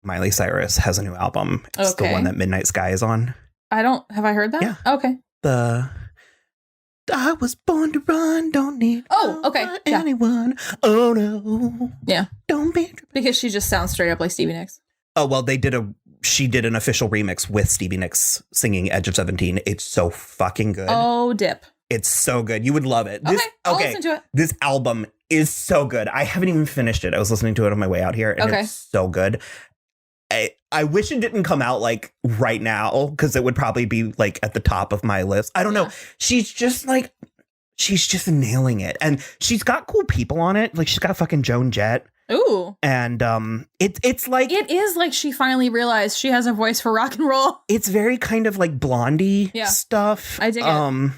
Miley Cyrus has a new album. It's the one that Midnight Sky is on. Have I heard that? Yeah. Okay. I was born to run, don't need anyone. Oh no. Yeah. Don't be. Because she just sounds straight up like Stevie Nicks. Oh, well, she did an official remix with Stevie Nicks singing Edge of 17. It's so fucking good. Oh, dip. It's so good. You would love it. I'll listen to it. This album is so good. I haven't even finished it. I was listening to it on my way out here, and it's so good. I wish it didn't come out like right now, because it would probably be like at the top of my list. I don't know. She's just nailing it. And she's got cool people on it. Like she's got fucking Joan Jett. Ooh. And it's like, it is like she finally realized she has a voice for rock and roll. It's very kind of like Blondie stuff. I dig it.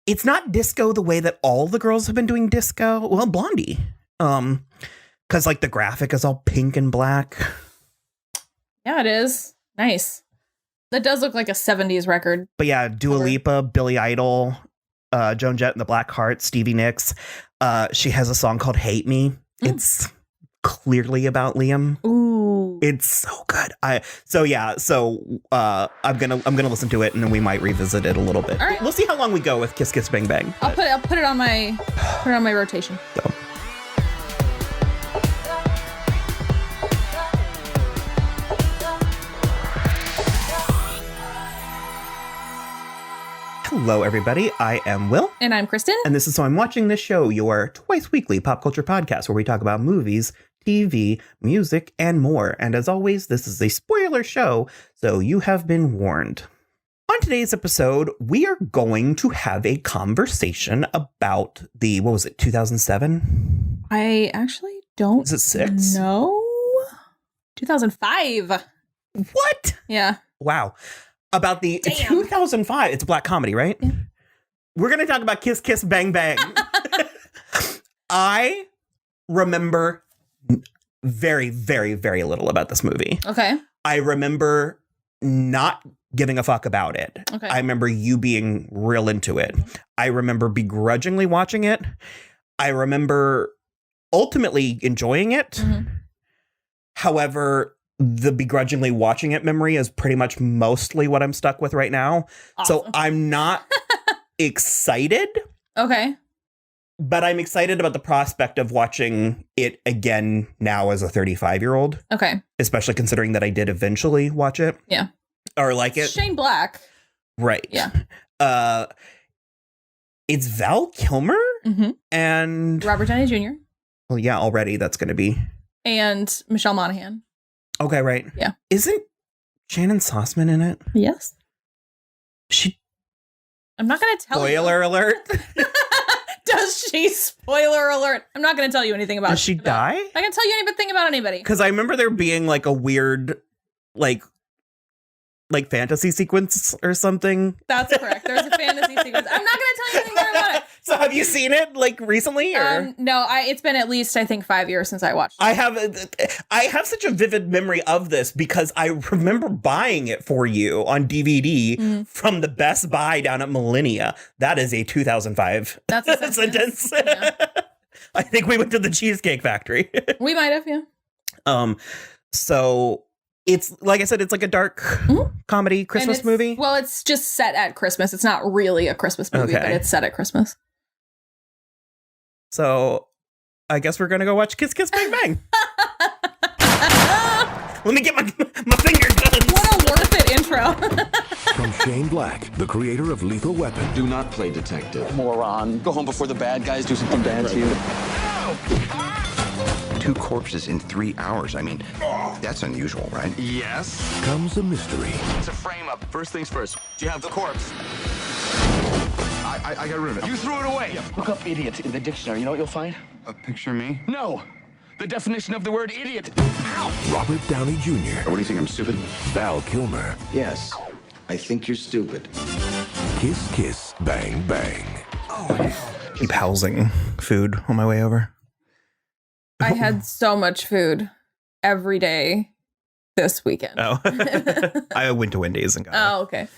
It's not disco the way that all the girls have been doing disco. Well, Blondie. Because like the graphic is all pink and black. Yeah, it is. Nice. That does look like a 70s record. But yeah, Dua Lipa, Billy Idol, Joan Jett and the Blackhearts, Stevie Nicks. She has a song called Hate Me. It's clearly about Liam. Ooh. It's so good. I'm gonna listen to it, and then we might revisit it a little bit. All right. We'll see how long we go with Kiss Kiss Bang Bang. I'll put it on my rotation. So. Hello, everybody. I am Will. And I'm Kristin. And this is So I'm Watching This Show, your twice weekly pop culture podcast where we talk about movies, TV, music, and more. And as always, this is a spoiler show, so you have been warned. On today's episode, we are going to have a conversation about 2007? I actually don't. Is it 6? No. 2005. What? Yeah. Wow. About the 2005. It's a black comedy, right? Yeah. We're going to talk about Kiss Kiss Bang Bang. I remember very, very, very little about this movie. Okay. I remember not giving a fuck about it. Okay. I remember you being real into it. I remember begrudgingly watching it. I remember ultimately enjoying it. Mm-hmm. However, the begrudgingly watching it memory is pretty much mostly what I'm stuck with right now. Awesome. So I'm not excited. Okay. But I'm excited about the prospect of watching it again now as a 35-year-old. Okay. Especially considering that I did eventually watch it. Yeah. Or like it. Shane Black. Right. Yeah. It's Val Kilmer and Robert Downey Jr. Well, yeah, already that's going to be. And Michelle Monaghan. Okay, right. Yeah. Isn't Shannon Sossman in it? Yes. I'm not going to tell you. Spoiler alert. Does she? Spoiler alert. I'm not going to tell you anything about. Does she die? I can tell you anything about anybody. Because I remember there being like a weird, like fantasy sequence or something. That's correct. There's a fantasy sequence. I'm not going to tell you anything more about it. So have you seen it like recently? Or? No, it's been at least, I think, 5 years since I watched it. I have such a vivid memory of this because I remember buying it for you on DVD from the Best Buy down at Millennia. That is a 2005 That's a sentence. Yeah. I think we went to the Cheesecake Factory. We might have, yeah. So it's, like I said, it's like a dark comedy Christmas movie. Well, it's just set at Christmas. It's not really a Christmas movie, but it's set at Christmas. So I guess we're going to go watch Kiss Kiss Bang Bang. Let me get my finger guns. What a worth it intro. From Shane Black, the creator of Lethal Weapon. Do not play detective. Moron. Go home before the bad guys do something bad to you. 2 corpses in 3 hours. I mean, that's unusual, right? Yes. Comes a mystery. It's a frame up. First things first. Do you have the corpse? I got rid of it. You threw it away. Look up idiot in the dictionary. You know what you'll find? A picture of me? No. The definition of the word idiot. Ow. Robert Downey Jr. What do you think, I'm stupid? Val Kilmer. Yes, I think you're stupid. Kiss Kiss Bang Bang. Keep housing food on my way over. I had so much food every day this weekend. Oh. I went to Wendy's and got Oh, okay.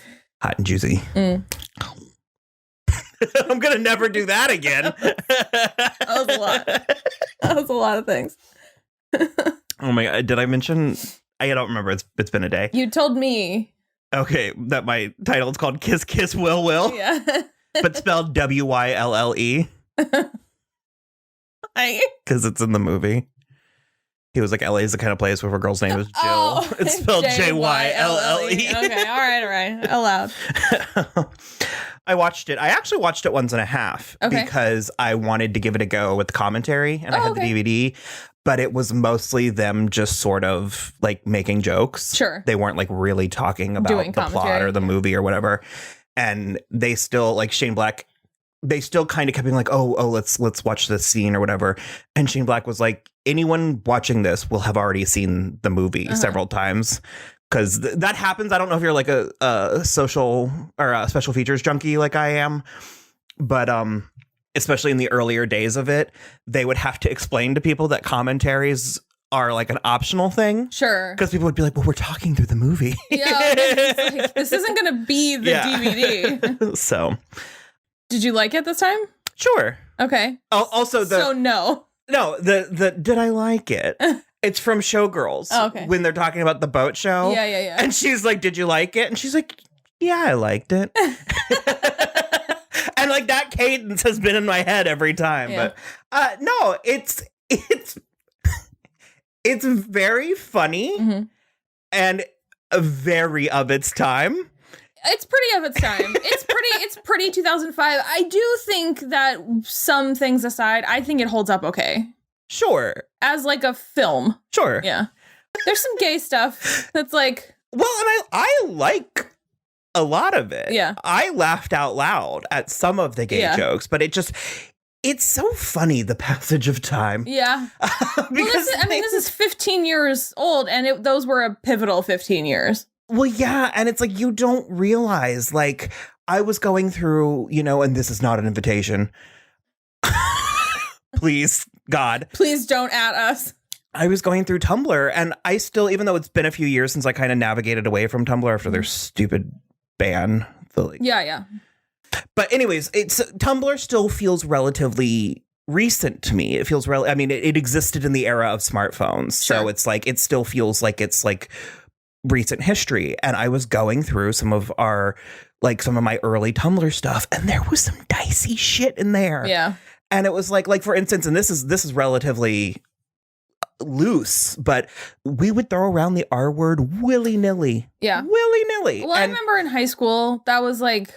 hot and juicy. I'm going to never do that again. That was a lot. That was a lot of things. Oh my God. Did I mention I don't remember. It's been a day. You told me. Okay, that my title is called Kiss Kiss Will Will. Yeah. But spelled Wylle. Because it's in the movie. He was like, LA is the kind of place where a girl's name is Jill. Oh, it's spelled Jylle. Jylle. Okay, all right. Allowed. I watched it. I actually watched it once and a half because I wanted to give it a go with the commentary, and I had the DVD. But it was mostly them just sort of like making jokes. Sure. They weren't like really talking about the plot or the movie or whatever. And they still, like Shane Black, they still kind of kept being like, oh, let's watch this scene or whatever. And Shane Black was like, anyone watching this will have already seen the movie several times. Because that happens. I don't know if you're like a social or a special features junkie like I am. But especially in the earlier days of it, they would have to explain to people that commentaries are like an optional thing. Sure. Because people would be like, well, we're talking through the movie. Yeah. Like, this isn't going to be the DVD. So. Did you like it this time? Sure. Okay. Also, no, the did I like it? It's from Showgirls. Oh, okay. When they're talking about the boat show. Yeah. And she's like, did you like it? And she's like, yeah, I liked it. And like that cadence has been in my head every time. Yeah. But no, it's very funny and very of its time. It's pretty of its time. It's pretty 2005. I do think that some things aside, I think it holds up okay. Sure. As like a film. Sure. Yeah. There's some gay stuff that's like. Well, and I like a lot of it. Yeah. I laughed out loud at some of the gay jokes, but it's so funny, the passage of time. Yeah. This is 15 years old, and those were a pivotal 15 years. Well, yeah, and it's like you don't realize, like, I was going through, and this is not an invitation. Please, God. Please don't at us. I was going through Tumblr, and I still, even though it's been a few years since I kind of navigated away from Tumblr after their stupid ban. Yeah. But anyways, Tumblr still feels relatively recent to me. It feels it existed in the era of smartphones. Sure. So it's like, it still feels like it's like recent history. And I was going through some of my early Tumblr stuff, and there was some dicey shit in there. Yeah. And it was like for instance, and this is relatively loose, but we would throw around the R word willy-nilly. Yeah. Willy-nilly. Well, I remember in high school, that was like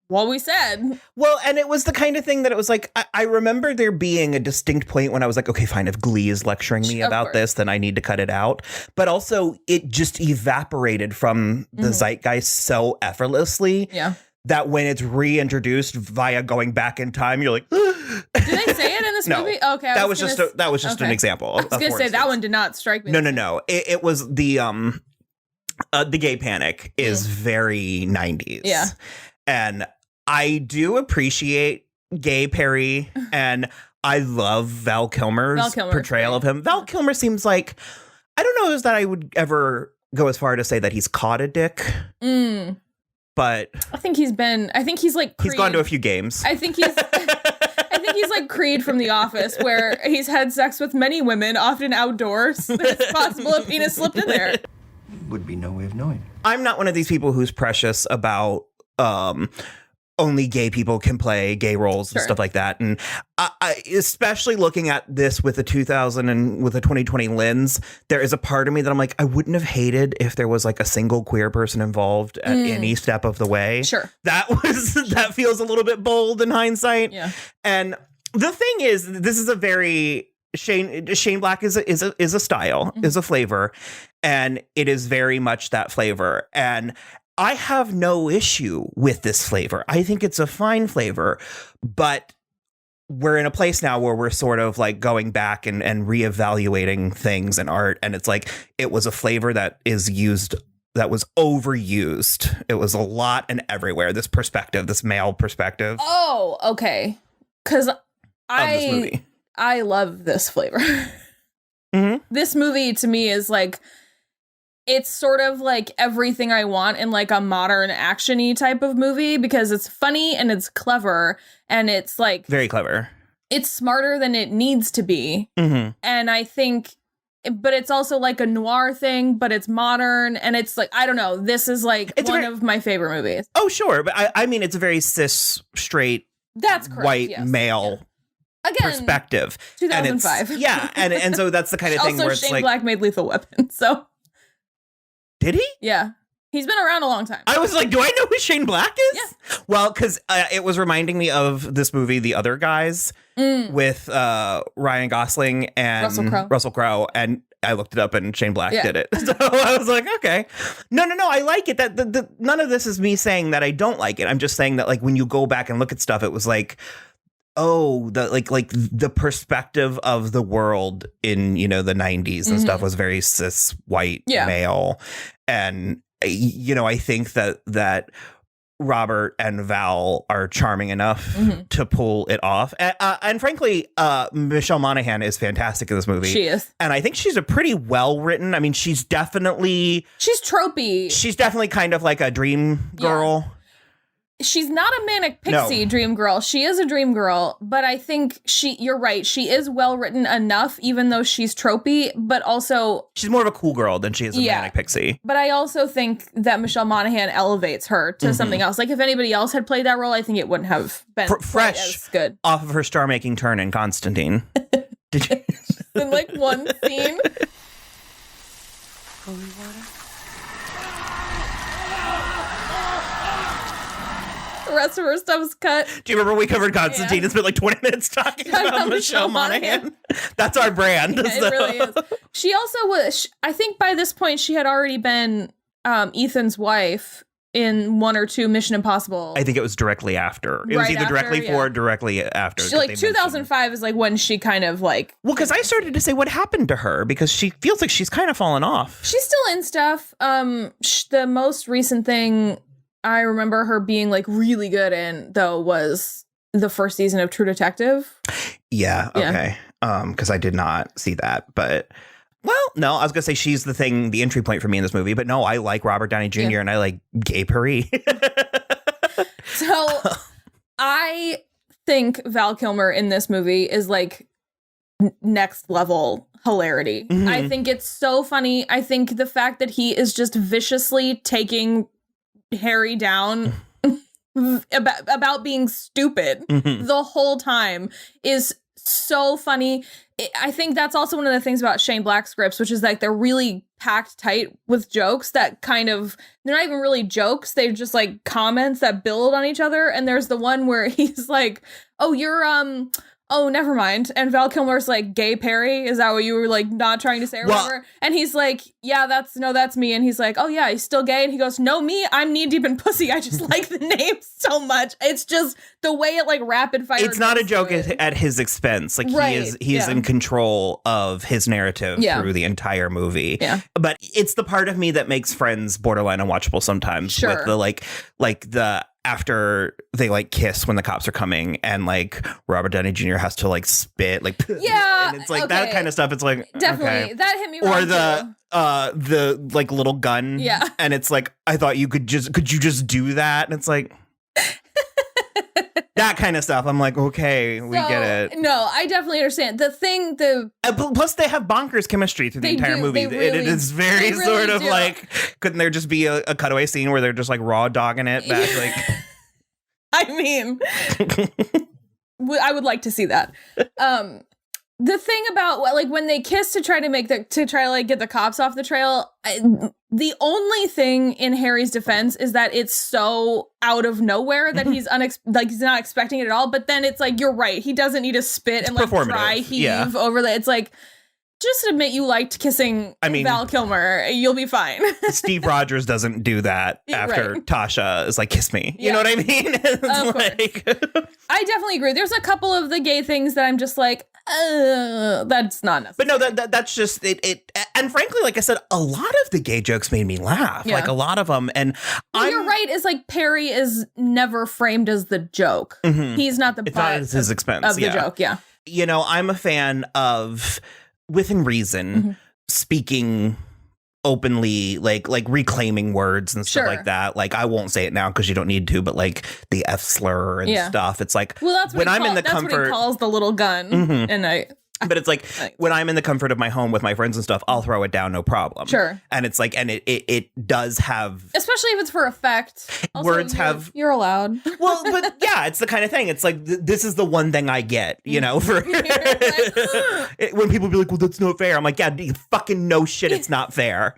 what we said. Well, and it was the kind of thing that it was like, I remember there being a distinct point when I was like, okay, fine, if Glee is lecturing me about this, then I need to cut it out. But also it just evaporated from the zeitgeist so effortlessly that when it's reintroduced via going back in time, you're like, did they say it in this movie? Okay. That was just an example. I was going to say that one did not strike me. No. It was the gay panic is very 90s. Yeah. And I do appreciate gay Perry, and I love Val Kilmer's portrayal of him. Val Kilmer seems like, I don't know that I would ever go as far to say that he's caught a dick. But I think he's like Creed. He's gone to a few games. I think he's like Creed from The Office, where he's had sex with many women, often outdoors. It's possible a penis slipped in there. Would be no way of knowing. I'm not one of these people who's precious about only gay people can play gay roles and stuff like that. And I especially looking at this with a 2020 lens, there is a part of me that I'm like, I wouldn't have hated if there was like a single queer person involved at any step of the way. Sure. That feels a little bit bold in hindsight. Yeah. And the thing is, this is a very Shane Black is a style, is a flavor, and it is very much that flavor. And I have no issue with this flavor. I think it's a fine flavor, but we're in a place now where we're sort of like going back and reevaluating things in art. And it's like, it was a flavor that was overused. It was a lot and everywhere. This perspective, this male perspective. Oh, okay. Because I love this flavor. This movie to me is like, it's sort of like everything I want in like a modern action-y type of movie, because it's funny and it's clever and it's like very clever. It's smarter than it needs to be. And I think but it's also like a noir thing, but it's modern. And it's like, I don't know. This is like one of my favorite movies. Oh, sure. But I mean, it's a very cis, straight, that's correct, white male perspective. 2005. And so that's the kind of thing also, where it's Shane like. Black made Lethal Weapon. So. Did he? Yeah. He's been around a long time. I was like, do I know who Shane Black is? Yeah. Well, because it was reminding me of this movie, The Other Guys, with Ryan Gosling and Russell Crowe. And I looked it up and Shane Black did it. So I was like, okay. No, I like it. That none of this is me saying that I don't like it. I'm just saying that, like, when you go back and look at stuff, it was like, oh, the like the perspective of the world in, you know, the 90s and stuff was very cis white male. And I think that Robert and Val are charming enough to pull it off. And frankly, Michelle Monaghan is fantastic in this movie. She is. And I think she's a pretty well written. I mean, she's tropey. She's definitely kind of like a dream girl. Yeah. She's not a manic pixie dream girl. She is a dream girl, but I think you're right. She is well written enough, even though she's tropey, but also she's more of a cool girl than she is a manic pixie. But I also think that Michelle Monaghan elevates her to something else. Like if anybody else had played that role, I think it wouldn't have been fresh as good. Off of her star-making turn in Constantine. Did you? In like one scene. Holy water. The rest of her stuff's cut. Do you remember we covered Constantine and spent like 20 minutes talking about Michelle Monaghan? That's our brand. Yeah, it really is. She also was, I think by this point she had already been Ethan's wife in one or two Mission Impossible. I think it was directly after. It was either directly before or directly after. She, like 2005 is like when she kind of like. Well, because I started to say what happened to her because she feels like she's kind of fallen off. She's still in stuff. The most recent thing I remember her being like really good in, though, was the first season of True Detective. Yeah. Okay. Because I did not see that, but well, no, I was gonna say she's the entry point for me in this movie, but no, I like Robert Downey Jr. and I like Gay Paris. So I think Val Kilmer in this movie is like next level hilarity. I think it's so funny. I think the fact that he is just viciously taking Harry down about being stupid the whole time is so funny. I think that's also one of the things about Shane Black scripts, which is like they're really packed tight with jokes that kind of, they're not even really jokes. They're just like comments that build on each other. And there's the one where he's like, oh, you're, oh, never mind. And Val Kilmer's like, Gay Perry? Is that what you were like not trying to say or whatever? And he's like, yeah, that's me. And he's like, oh yeah, he's still gay. And he goes, no, me, I'm knee deep in pussy. I just like the name so much. It's just the way it like rapid fire. It's not a joke at his expense. Like he is in control of his narrative through the entire movie. Yeah. But it's the part of me that makes Friends borderline unwatchable sometimes with the like the after they like kiss when the cops are coming and like Robert Downey Jr. has to like spit like and it's like that kind of stuff. It's like definitely that hit me or wrong the like little gun and it's like I thought you could you just do that and it's like that kind of stuff. I'm like, okay, we get it. No, I definitely understand. Plus they have bonkers chemistry through the entire movie. It is very sort of like, couldn't there just be a cutaway scene where they're just like raw dogging it back? Like, I mean, I would like to see that. The thing about like when they kiss to try to like get the cops off the trail, the only thing in Harry's defense is that it's so out of nowhere that he's he's not expecting it at all. But then it's like, you're right, he doesn't need to spit and like dry heave over that. It's like, just admit you liked kissing Val Kilmer, you'll be fine. Steve Rogers doesn't do that after Tasha is like, kiss me. You know what I mean? I definitely agree. There's a couple of the gay things that I'm just like, that's not necessary. But no, that's just it. And frankly, like I said, a lot of the gay jokes made me laugh. Like a lot of them. And you're right. Is like Perry is never framed as the joke. He's not the butt. It's not at his expense of the joke. Yeah. You know, I'm a fan of within reason speaking openly, like reclaiming words and stuff like that. Like I won't say it now because you don't need to, but like the F slur and stuff. It's like, well, that's when I'm in the that's comfort, what he calls the little gun, and But it's like when I'm in the comfort of my home with my friends and stuff, I'll throw it down, no problem. Sure. And it's like, and it does have, especially if it's for effect. Also, words you're allowed. Well, but yeah, it's the kind of thing. It's like this is the one thing I get, you know, for when people be like, well, that's not fair. I'm like, yeah, you fucking know shit. It's not fair.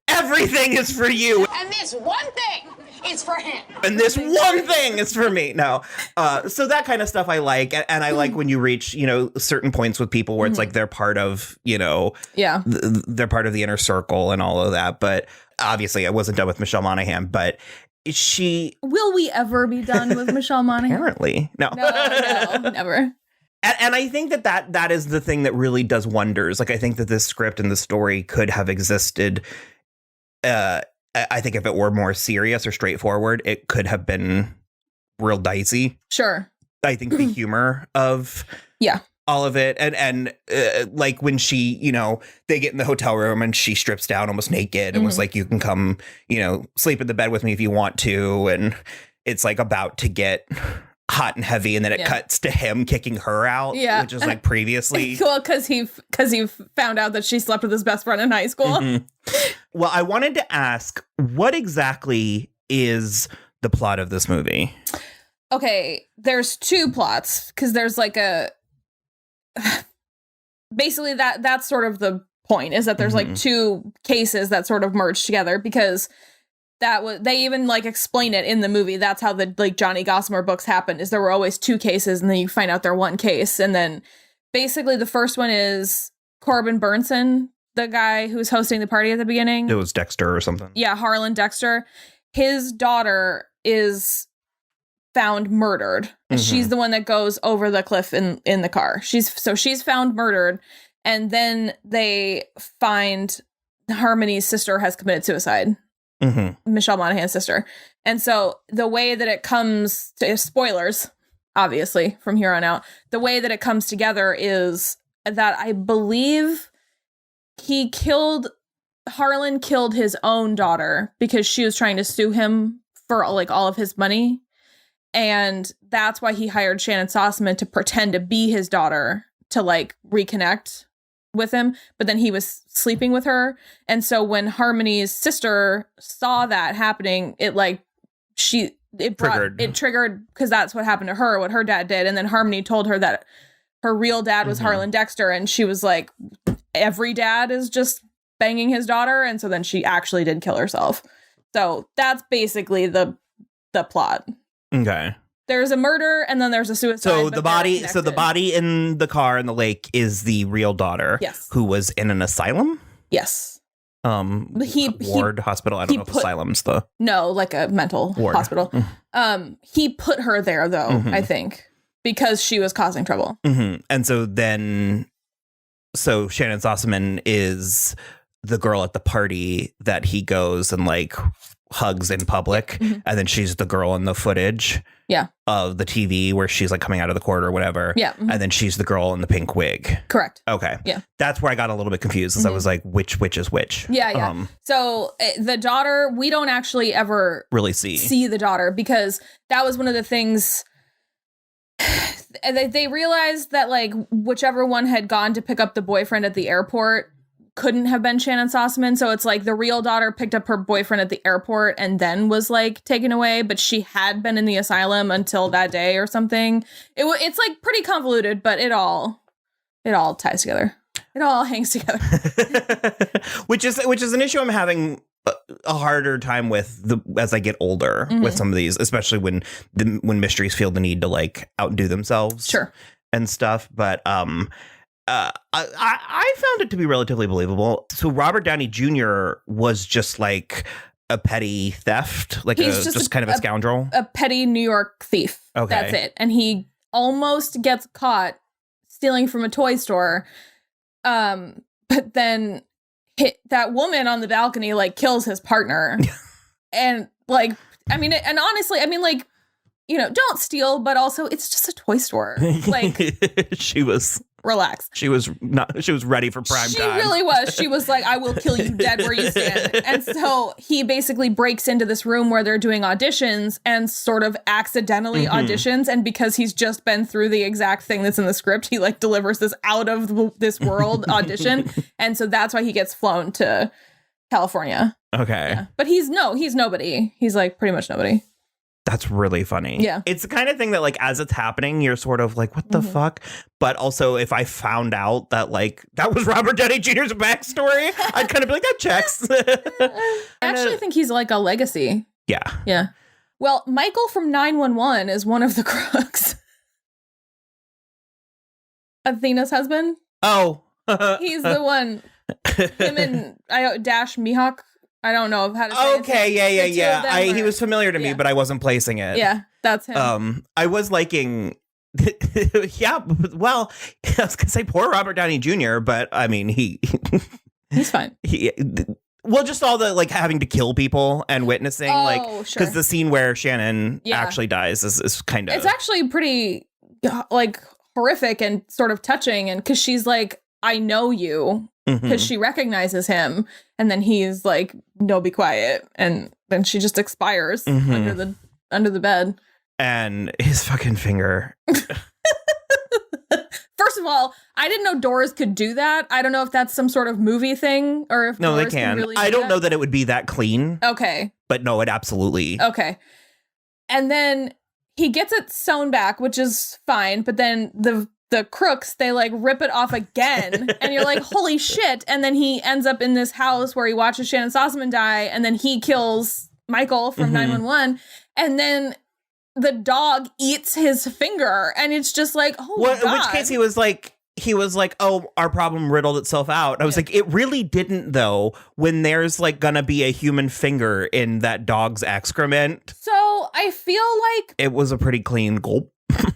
Everything is for you. And this one thing is for him. And this one thing is for me. No. So that kind of stuff I like. And I like when you reach, you know, certain points with people where it's like they're part of, you know, they're part of the inner circle and all of that. But obviously I wasn't done with Michelle Monaghan, but will we ever be done with Michelle Monaghan? Apparently. No, never. And I think that is the thing that really does wonders. Like, I think that this script and the story could have existed. I think if it were more serious or straightforward, it could have been real dicey. Sure. I think the humor of all of it. And like when she, you know, they get in the hotel room and she strips down almost naked and was like, you can come, you know, sleep in the bed with me if you want to. And it's like about to get hot and heavy, and then it cuts to him kicking her out, which is like previously. Well, because he found out that she slept with his best friend in high school. Well, I wanted to ask, what exactly is the plot of this movie? Okay, there's two plots, because there's like basically that's sort of the point, is that there's like two cases that sort of merge together, because they even like explain it in the movie. That's how the like Johnny Gossamer books happened, is there were always two cases and then you find out they're one case. And then basically the first one is Corbin Burnson, the guy who was hosting the party at the beginning. It was Dexter or something. Yeah, Harlan Dexter. His daughter is found murdered. And she's the one that goes over the cliff in the car. She's found murdered, and then they find Harmony's sister has committed suicide. Michelle Monaghan's sister. And so the way that it comes to, spoilers, obviously, from here on out, the way that it comes together is that I believe Harlan killed his own daughter because she was trying to sue him for like all of his money. And that's why he hired Shannon Sossamon to pretend to be his daughter to like reconnect with him, but then he was sleeping with her. And so when Harmony's sister saw that happening, it triggered, because that's what happened to her, what her dad did. And then Harmony told her that her real dad was Harlan Dexter, and she was like, every dad is just banging his daughter. And so then she actually did kill herself. So that's basically the plot. Okay. There's a murder and then there's a suicide. So the body in the car in the lake is the real daughter. Yes. Who was in an asylum? Yes. Ward hospital. I don't know if asylum's like a mental ward. Hospital. He put her there though, I think, because she was causing trouble. And so Shannon Sossamon is the girl at the party that he goes and like hugs in public, and then she's the girl in the footage of the TV where she's like coming out of the court or whatever, and then she's the girl in the pink wig. Correct. Okay. Yeah, that's where I got a little bit confused, as I was like, which is which? So the daughter, we don't actually ever really see the daughter, because that was one of the things. They realized that like whichever one had gone to pick up the boyfriend at the airport couldn't have been Shannon Sossamon. So it's like the real daughter picked up her boyfriend at the airport and then was like taken away, but she had been in the asylum until that day or something. It's like pretty convoluted, but it all ties together. It all hangs together. which is an issue I'm having a harder time with as I get older with some of these, especially when mysteries feel the need to like outdo themselves. Sure. And stuff. But I found it to be relatively believable. So Robert Downey Jr. was just like a petty theft, like he's just kind of a scoundrel, a petty New York thief. Okay, that's it. And he almost gets caught stealing from a toy store, but then that woman on the balcony like kills his partner, and like I mean, and honestly, I mean, like, you know, don't steal, but also it's just a toy store. Like she was. relax. She was ready for prime time. She really was. She was like, I will kill you dead where you stand. And so he basically breaks into this room where they're doing auditions and sort of accidentally auditions. And because he's just been through the exact thing that's in the script, he like delivers this out of this world audition. And so that's why he gets flown to California. Okay. Yeah. But he's nobody. He's like pretty much nobody. That's really funny. Yeah. It's the kind of thing that like as it's happening, you're sort of like, what the fuck? But also if I found out that like that was Robert Downey Jr.'s backstory, I'd kind of be like, that checks. I actually think he's like a legacy. Yeah. Yeah. Well, Michael from 911 is one of the crooks. Athena's husband. Oh. He's the one. Him and Dash Mihawk. I don't know how to say Okay, yeah. He was familiar to me, but I wasn't placing it. Yeah, that's him. I was liking yeah, well, I was gonna say poor Robert Downey Jr., but I mean he's fine. Well, just all the like having to kill people and witnessing, because the scene where Shannon actually dies is kind of, it's actually pretty like horrific and sort of touching, and because she's like, I know you, because she recognizes him, and then he's like, no, be quiet, and then she just expires under the bed. And his fucking finger. First of all, I didn't know doors could do that. I don't know if that's some sort of movie thing or if no, doors they can. really I don't know that it would be that clean. Okay. But no, it absolutely. Okay. And then he gets it sewn back, which is fine. But then the crooks, they like rip it off again. And you're like, holy shit. And then he ends up in this house where he watches Shannon Sossaman die. And then he kills Michael from 911. And then the dog eats his finger, and it's just like, oh my God. In which case he was like, oh, our problem riddled itself out. I was like, it really didn't, though, when there's like gonna be a human finger in that dog's excrement. So I feel like it was a pretty clean gulp.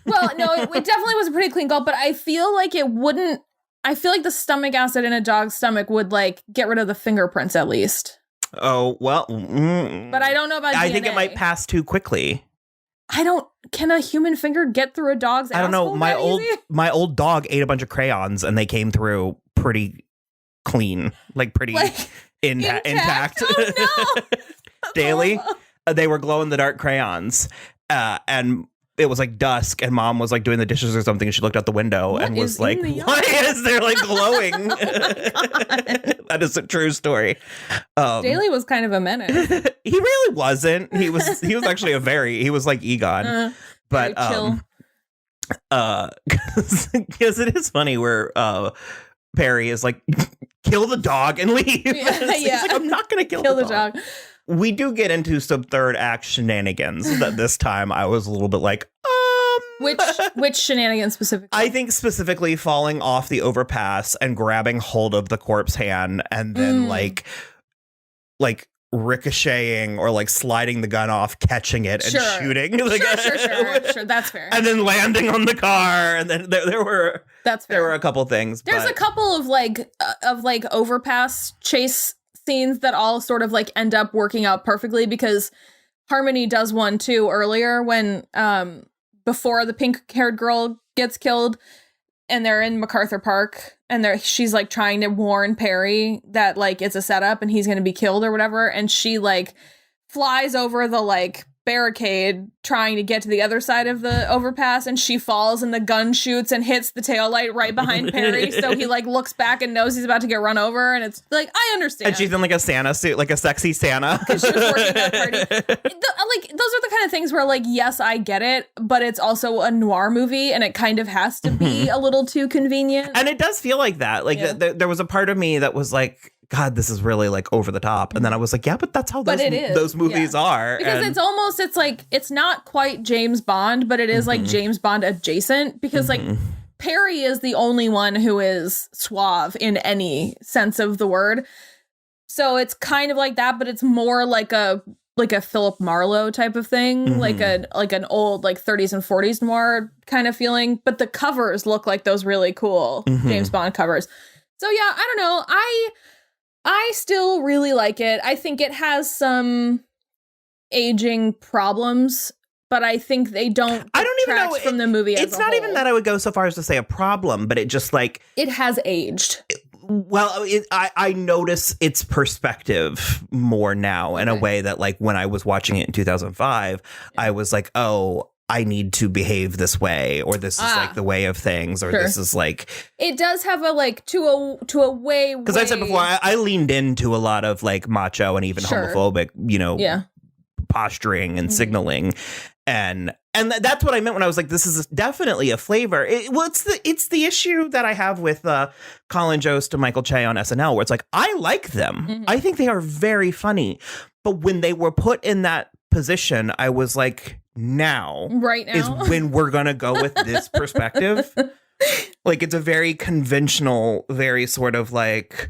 Well, no, it definitely was a pretty clean gulp, but I feel like it wouldn't. I feel like the stomach acid in a dog's stomach would like get rid of the fingerprints at least. Oh, well. But I don't know about DNA. I think it might pass too quickly. Can a human finger get through a dog's asshole? I don't know. My old dog ate a bunch of crayons and they came through pretty clean, like pretty intact. Oh, no. Daily. They were glow in the dark crayons. And it was like dusk, and Mom was like doing the dishes or something, and she looked out the window and was like, why is there like glowing? That is a true story. Daly was kind of a menace. He really wasn't. He was actually he was like Egon. But chill. Because it is funny where Perry is like, kill the dog and leave. Yeah. He's like, I'm not gonna kill the dog. We do get into some third act shenanigans that this time I was a little bit like, Which shenanigans specifically? I think specifically falling off the overpass and grabbing hold of the corpse hand and then like ricocheting or like sliding the gun off, catching it and shooting. Like, sure. That's fair. And then landing on the car. And then there were a couple things. There's a couple of like overpass chase scenes that all sort of like end up working out perfectly, because Harmony does one too earlier when before the pink-haired girl gets killed and they're in MacArthur Park and she's like trying to warn Perry that like it's a setup and he's going to be killed or whatever, and she like flies over the like barricade trying to get to the other side of the overpass, and she falls and the gun shoots and hits the taillight right behind Perry, so he like looks back and knows he's about to get run over, and it's like, I understand. And she's in like a Santa suit, like a sexy Santa, because she was working that party. Like those are the kind of things where like, yes, I get it, but it's also a noir movie and it kind of has to be a little too convenient, and it does feel like that. Like there was a part of me that was like, God, this is really like over the top. And then I was like, yeah, but that's how those movies are. Because it's like, it's not quite James Bond, but it is like James Bond adjacent, because like Perry is the only one who is suave in any sense of the word. So it's kind of like that, but it's more like a Philip Marlowe type of thing, like an old like 30s and 40s noir kind of feeling. But the covers look like those really cool James Bond covers. So yeah, I don't know. I still really like it. I think it has some aging problems but I think they don't. I don't even know from the movie. It's not even that I would go so far as to say a problem, but it just like it has aged. Well, I notice its perspective more now in a way that, like, when I was watching it in 2005, I was like, oh, I need to behave this way, or this is like the way of things, or this is like. It does have a like to a way. Because I said before, I leaned into a lot of like macho and even homophobic, posturing and signaling, and that's what I meant when I was like, this is definitely a flavor. It's the issue that I have with Colin Jost and Michael Che on SNL, where it's like, I like them. Mm-hmm. I think they are very funny. But when they were put in that position, I was like, right now is when we're going to go with this perspective. Like, it's a very conventional, very sort of like,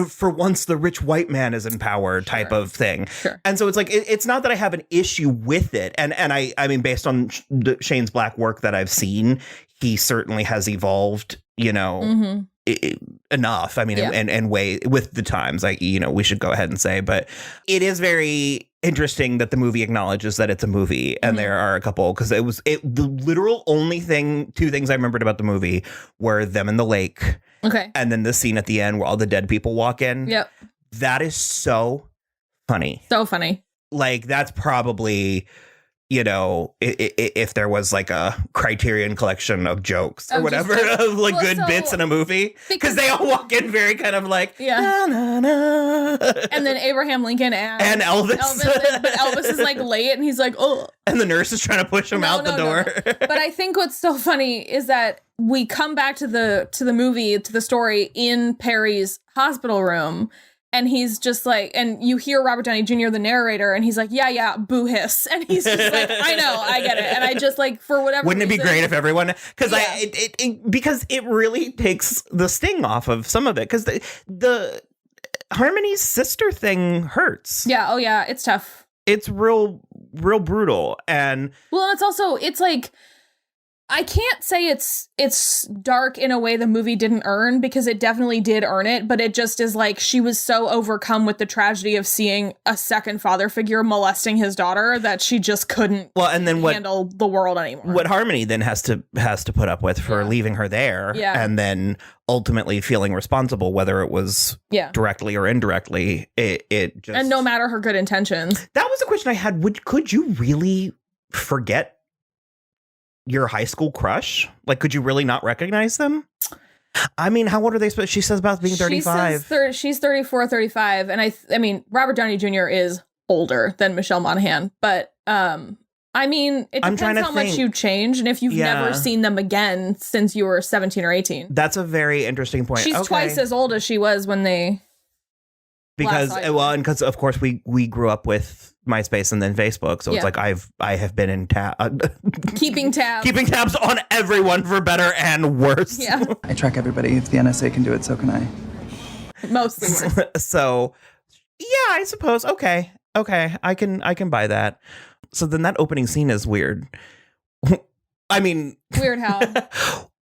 for once the rich white man is in power type of thing. Sure. And so it's like, it's not that I have an issue with it. And I mean, based on Shane's Black work that I've seen, he certainly has evolved, enough. I mean, and way with the times, we should go ahead and say, but it is very interesting that the movie acknowledges that it's a movie. And there are a couple, because the literal only two things I remembered about the movie were them in the lake. Okay. And then the scene at the end where all the dead people walk in. Yep. That is so funny. So funny. Like, that's probably, if there was like a Criterion collection of jokes or whatever, of like good bits in a movie. Because they all walk in very kind of like, na, na, na. And then Abraham Lincoln and Elvis. But Elvis is like late and he's like, oh. And the nurse is trying to push him out the door. No. But I think what's so funny is that we come back to the movie, to the story in Perry's hospital room, and he's just like, and you hear Robert Downey Jr., the narrator, and he's like, yeah, boo hiss. And he's just like, I know, I get it. And I just like, for whatever Wouldn't reason, it be great if everyone, because because it really takes the sting off of some of it, because the Harmony's sister thing hurts. Yeah, oh yeah, it's tough. It's real brutal. And well, it's like, I can't say it's dark in a way the movie didn't earn, because it definitely did earn it, but it just is like, she was so overcome with the tragedy of seeing a second father figure molesting his daughter that she just couldn't handle the world anymore. What Harmony then has to put up with for leaving her there, and then ultimately feeling responsible, whether it was directly or indirectly, it just, and no matter her good intentions. That was a question I had. Could you really forget your high school crush? Like, could you really not recognize them? I mean, how old are they? She says about being 35. She's 34, 35. And I mean, Robert Downey Jr. is older than Michelle Monaghan. But, I mean, it depends how much you change. And if you've never seen them again since you were 17 or 18. That's a very interesting point. She's twice as old as she was when they... Because of course we grew up with MySpace and then Facebook, so it's like I have been in keeping tabs on everyone for better and worse. Yeah, I track everybody. If the NSA can do it, so can I. Mostly. So yeah, I suppose. Okay, I can buy that. So then that opening scene is weird. I mean, weird how.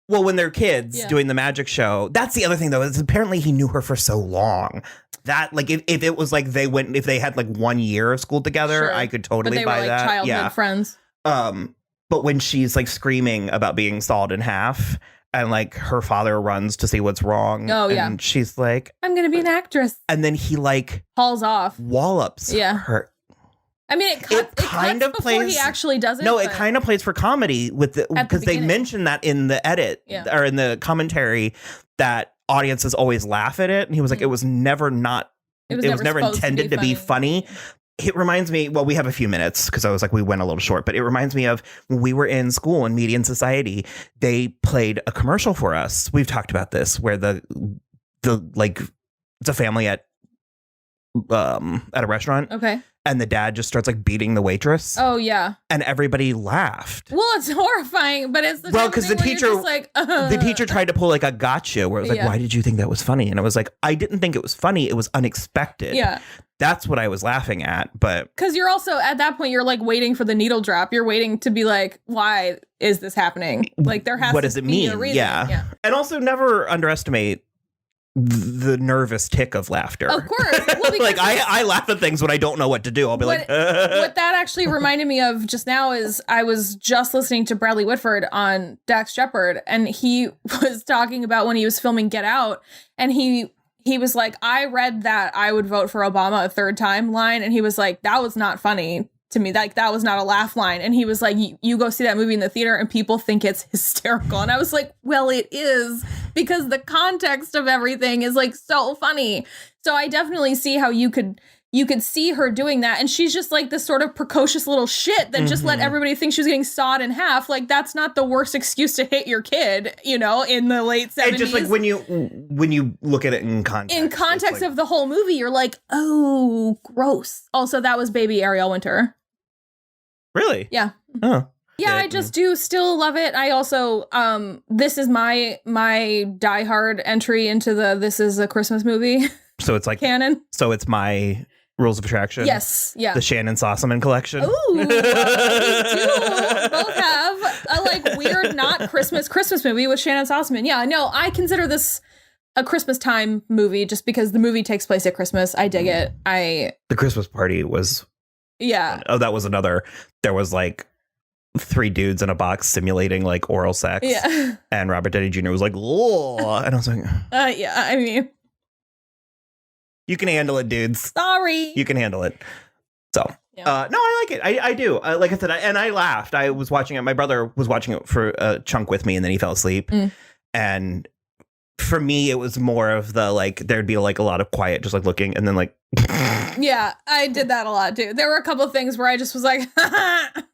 Well, when they're kids doing the magic show, that's the other thing though, is apparently he knew her for so long. That, like, if it was like if they had like 1 year of school together, I could totally buy that. Childhood friends. But when she's like screaming about being sawed in half, and like her father runs to see what's wrong. Oh yeah. And she's like, I'm gonna be an actress. And then he like hauls off, wallops her. I mean, it kind of plays before he actually does it. No, it kind of plays for comedy because they mention that in the edit or in the commentary that audiences always laugh at it, and he was like, it was never intended to be funny. It reminds me, well, we have a few minutes because I was like, we went a little short, but it reminds me of when we were in school in Media and Society, they played a commercial for us. We've talked about this, where the like, it's a family at a restaurant. Okay. And the dad just starts like beating the waitress. Oh yeah. And everybody laughed. Well, it's horrifying, but it's because the teacher like, the teacher tried to pull like a gotcha where it was like, why did you think that was funny? And I was like, I didn't think it was funny. It was unexpected. Yeah. That's what I was laughing at. But because you're also at that point, you're like waiting for the needle drop. You're waiting to be like, why is this happening? Like there has what to does it be mean? a reason. Yeah. And also never underestimate the nervous tick of laughter. Of course. Well, like I laugh at things when I don't know what to do. I'll be like, what that actually reminded me of just now is I was just listening to Bradley Whitford on Dax Shepard, and he was talking about when he was filming Get Out, and he was like, I read that I would vote for Obama a third time line, and he was like, that was not funny to me. Like, that was not a laugh line. And he was like, you go see that movie in the theater and people think it's hysterical. And I was like, well, it is, because the context of everything is like so funny. So I definitely see how you could see her doing that. And she's just like this sort of precocious little shit that just let everybody think she was getting sawed in half. Like, that's not the worst excuse to hit your kid, you know, in the late 70s. It's just like when you look at it in context. In context of the whole movie, you're like, oh, gross. Also, that was baby Ariel Winter. Really? Yeah. Oh. Yeah, I just do still love it. I also, this is my diehard entry into the This Is a Christmas Movie. So it's like canon. So it's my Rules of Attraction. Yes. Yeah. The Shannon Sossaman collection. Ooh, we do both have a like weird not Christmas movie with Shannon Sossaman. Yeah, no, I consider this a Christmas time movie just because the movie takes place at Christmas. I dig it. The Christmas Party was. Yeah. Oh, that was another. There was like 3 dudes in a box simulating like oral sex. Yeah. And Robert Downey Jr. was like, oh, and I was like, yeah, I mean, you can handle it, dudes. Sorry. You can handle it. So, no, I like it. I do. Like I said, and I laughed. I was watching it. My brother was watching it for a chunk with me, and then he fell asleep. And for me, it was more of the like, there'd be like a lot of quiet, just like looking, and then like. Yeah, I did that a lot too. There were a couple of things where I just was like,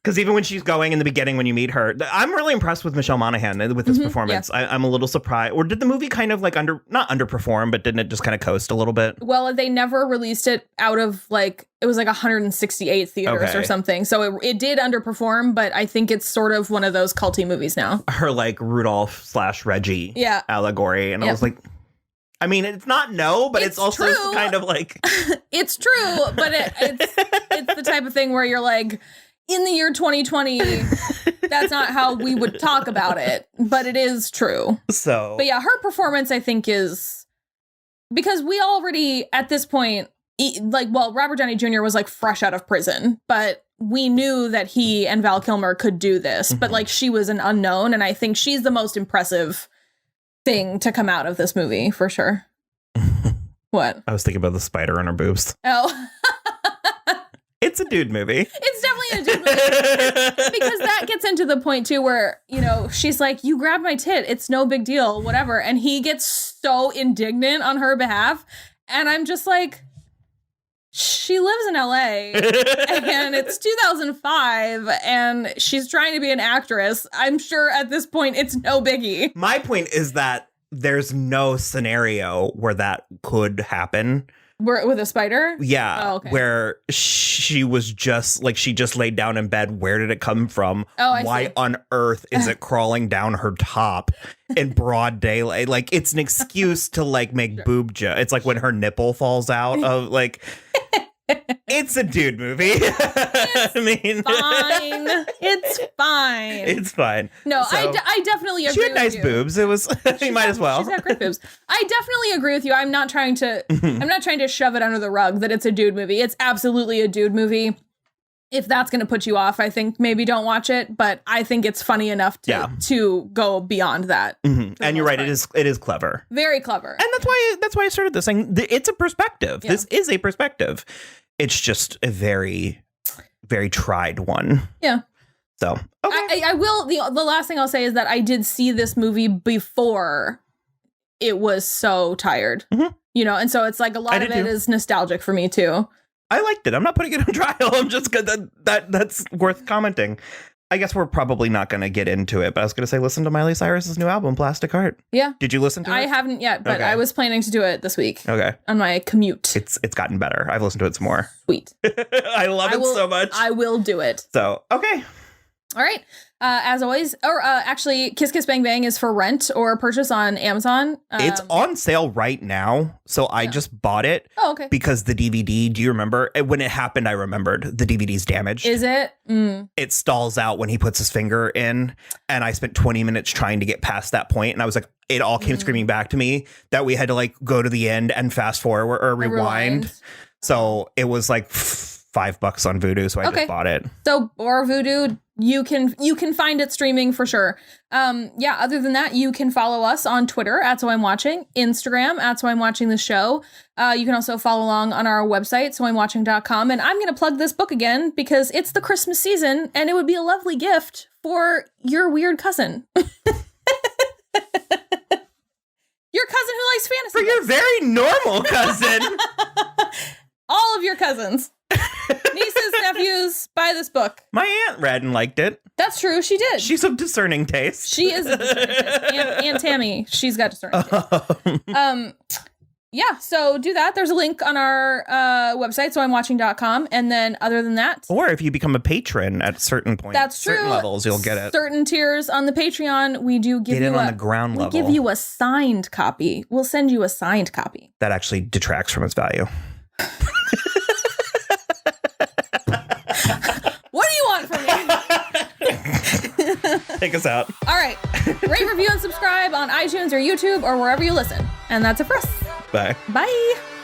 because even when she's going in the beginning, when you meet her, I'm really impressed with Michelle Monaghan with this performance. Yeah. I'm a little surprised. Or did the movie kind of like not underperform, but didn't it just kind of coast a little bit? Well, they never released it out of like, it was like 168 theaters or something. So it did underperform, but I think it's sort of one of those culty movies now. Her like Rudolph/Reggie allegory. And I was like, I mean, it's not but it's also true. Kind of like it's true, but it's the type of thing where you're like, in the year 2020, that's not how we would talk about it, but it is true. So, but yeah, her performance, I think, is because we already at this point, like, well, Robert Downey Jr. was like fresh out of prison, but we knew that he and Val Kilmer could do this, but like she was an unknown, and I think she's the most impressive thing to come out of this movie for sure. What? I was thinking about the spider on her boobs. Oh. It's a dude movie. It's definitely a dude movie. Because that gets into the point too where, you know, she's like, you grabbed my tit, it's no big deal, whatever. And he gets so indignant on her behalf. And I'm just like, she lives in LA and it's 2005 and she's trying to be an actress. I'm sure at this point it's no biggie. My point is that there's no scenario where that could happen. With a spider? Yeah. Oh, okay. Where she was just like, she just laid down in bed. Where did it come from? Oh, I Why see. on earth is it crawling down her top in broad daylight? Like, it's an excuse to like make boob joke. It's like when her nipple falls out of like, it's a dude movie. I mean, fine. It's fine. It's fine. No, So, I definitely agree. she had nice with you. boobs. It was, you might as well. She's got great boobs. I definitely agree with you. I'm not trying to shove it under the rug that it's a dude movie. It's absolutely a dude movie. If that's going to put you off, I think maybe don't watch it. But I think it's funny enough to go beyond that. Mm-hmm. And you're right. Part. It is clever. Very clever. And that's why I started this saying it's a perspective. Yeah. This is a perspective. It's just a very, very tried one. Yeah. So, okay. I will. The last thing I'll say is that I did see this movie before it was so tired, you know, and so it's like a lot of it is nostalgic for me too. I liked it. I'm not putting it on trial. I'm just good. That's worth commenting. I guess we're probably not going to get into it, but I was going to say, listen to Miley Cyrus's new album, Plastic Heart. Yeah. Did you listen to it? I haven't yet, but I was planning to do it this week. Okay. On my commute. It's gotten better. I've listened to it some more. Sweet. I love it so much. I will do it. So, okay. All right. As always, or actually, Kiss Kiss Bang Bang is for rent or purchase on Amazon. It's on sale right now, so I just bought it. Oh, okay. Because the DVD, do you remember? When it happened, I remembered the DVD's damaged. Is it? It stalls out when he puts his finger in, and I spent 20 minutes trying to get past that point, and I was like, it all came screaming back to me that we had to like go to the end and fast forward or rewind. So it was like $5 on Vudu, so I just bought it. So, or Vudu, you can find it streaming for sure. Other than that, you can follow us on Twitter at So I'm Watching, Instagram at So I'm Watching the show. You can also follow along on our website, soimwatching.com. And I'm going to plug this book again because it's the Christmas season and it would be a lovely gift for your weird cousin. Your cousin who likes fantasy. For your very normal cousin. All of your cousins. Nieces, nephews, buy this book. My Aunt read and liked it. That's true. She did. She's of discerning taste. She is a discerning taste. Aunt Tammy, she's got discerning taste. So do that. There's a link on our website, soimwatching.com. And then other than that. Or if you become a patron at certain points, that's true. Certain levels, you'll get it. Certain tiers on the Patreon, we do give you on the ground level. We give you a signed copy. We'll send you a signed copy. That actually detracts from its value. What do you want from me? Take us out. All right. Rate, review, and subscribe on iTunes or YouTube or wherever you listen. And that's it for us. Bye. Bye.